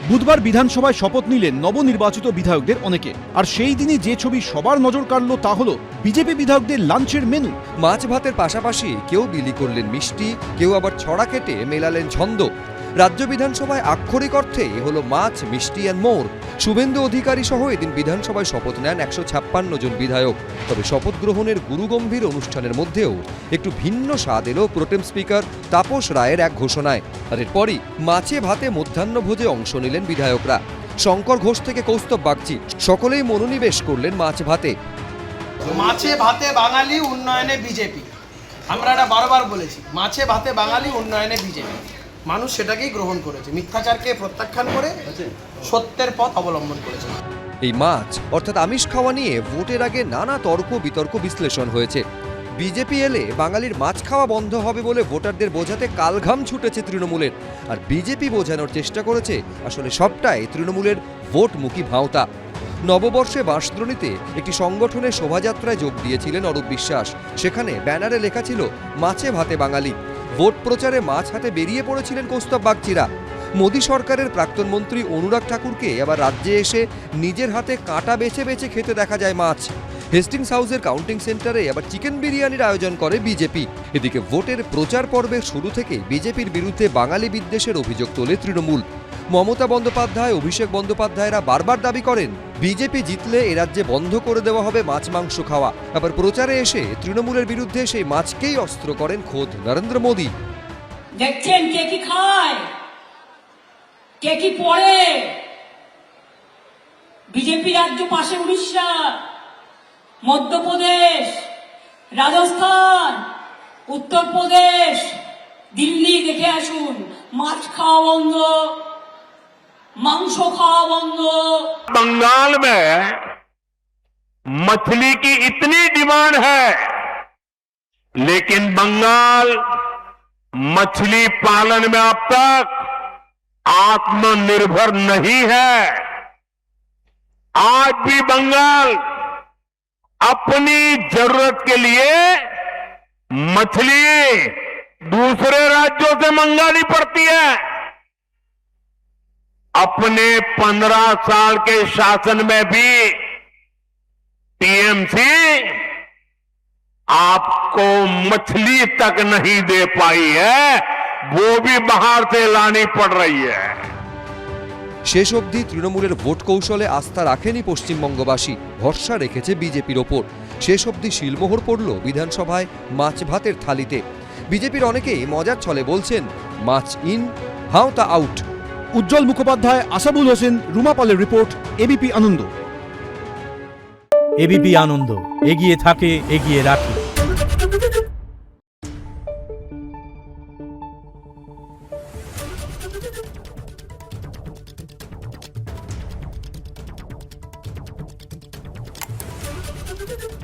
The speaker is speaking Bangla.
বুধবার বিধানসভায় শপথ নিলেন নবনির্বাচিত বিধায়কদের অনেকে। আর সেই দিনই যে ছবি সবার নজর কাড়ল তা হলো বিজেপি বিধায়কদের লাঞ্চের মেনু। মাছ ভাতের পাশাপাশি কেউ বিলি করলেন মিষ্টি, কেউ আবার ছড়া কেটে মেলালেন ছন্দ। রাজ্য বিধানসভায় আক্ষরিক অর্থে হলো মাছ, মিষ্টি অ্যান্ড মোর। শুভেন্দু অধিকারী সহ এদিন বিধানসভায় শপথ নেন 156 জন বিধায়ক। তবে শপথ গ্রহণের গুরুগম্ভীর অনুষ্ঠানের মধ্যেও একটু ভিন্ন স্বাদ এলো প্রোটেম স্পিকার তাপস রায়ের এক ঘোষণায়। আর এরপরই মাছে ভাতে মধ্যাহ্নভোজে অংশ নিলেন বিধায়করা। শঙ্কর ঘোষ থেকে কৌস্তব বাগচি সকলেই মনোনিবেশ করলেন মাছ ভাতে। মাছে ভাতে বাঙালি, উন্নয়নে বিজেপি। আমরা এটা বারবার বলেছি, মাছে ভাতে বাঙালি, উন্নয়নে বিজেপি। মানুষ সেটাকেই গ্রহণ করেছে, মিথ্যাচারকে প্রত্যাখ্যান করে সত্যের পথ অবলম্বন করেছে। এই মাছ অর্থাৎ আমিষ খাওয়া নিয়ে ভোটের আগে নানা তর্ক বিতর্ক বিশ্লেষণ হয়েছে। বিজেপি এলে বাঙালির মাছ খাওয়া বন্ধ হবে বলে ভোটারদের বোঝাতে কালঘাম ছুটেছে তৃণমূলের। আর বিজেপি বোঝানোর চেষ্টা করেছে আসলে সবটাই তৃণমূলের ভোটমুখী ভাঁওতা। নববর্ষে বাঁশদ্রোণীতে একটি সংগঠনের শোভাযাত্রায় যোগ দিয়েছিলেন অরূপ বিশ্বাস। সেখানে ব্যানারে লেখা ছিল মাছে ভাতে বাঙালি। ভোট প্রচারে মাছ হাতে বেরিয়ে পড়েছিলেন কৌস্তব বাগচিরা। মোদী সরকারের প্রাক্তন মন্ত্রী অনুরাগ ঠাকুরকে আবার রাজ্যে এসে নিজের হাতে কাঁটা বেছে বেছে খেতে দেখা যায় মাছ। হেস্টিংস হাউসের কাউন্টিং সেন্টারে আবার চিকেন বিরিয়ানির আয়োজন করে বিজেপি। এদিকে ভোটের প্রচার পর্বের শুরু থেকে বিজেপির বিরুদ্ধে বাঙালি বিদ্বেষের অভিযোগ তোলে তৃণমূল। মমতা বন্দ্যোপাধ্যায়, অভিষেক বন্দ্যোপাধ্যায়রা বারবার দাবি করেন বিজেপি জিতলে এ রাজ্যে বন্ধ করে দেওয়া হবে মাছ মাংস খাওয়া। আবার প্রচারে এসে তৃণমূলের বিরুদ্ধে সেই মাছকেই অস্ত্র করেন খোদ নরেন্দ্র মোদী। দেখছেন কে কি খায়, কে কি পড়ে। বিজেপি রাজ্য পাশে উড়িষ্যা, মধ্যপ্রদেশ, রাজস্থান, উত্তরপ্রদেশ, দিল্লি দেখে আসুন। মাছ খাওয়া বন্ধ, মাংস খাওয়া বন্ধ। बंगाल में मछली की इतनी डिमांड है, लेकिन बंगाल मछली पालन में अब तक आत्मनिर्भर नहीं है। आज भी बंगाल अपनी जरूरत के लिए मछली दूसरे राज्यों से मंगानी पड़ती है। अपने 15 साल के शासन में भी टीएमसी आपको मछली तक नहीं दे पाई है, वो भी बाहर से लानी पड़ रही है। শেষ অবধি তৃণমূলের ভোট কৌশলে আস্থা রাখেনি পশ্চিমবঙ্গবাসী, ভরসা রেখেছে বিজেপির ওপর। শেষ অবধি শিলমোহর পড়ল বিধানসভায় মাছ ভাতের থালিতে। বিজেপির অনেকেই মজার ছলে বলছেন মাছ ইন, ভাঁওতা আউট। উজ্জ্বল মুখোপাধ্যায়, আসাবুল হোসেন, রুমা পালের রিপোর্ট, এবিপি আনন্দ। এবিপি আনন্দ এগিয়ে থাকে, এগিয়ে রাখে। Thank you.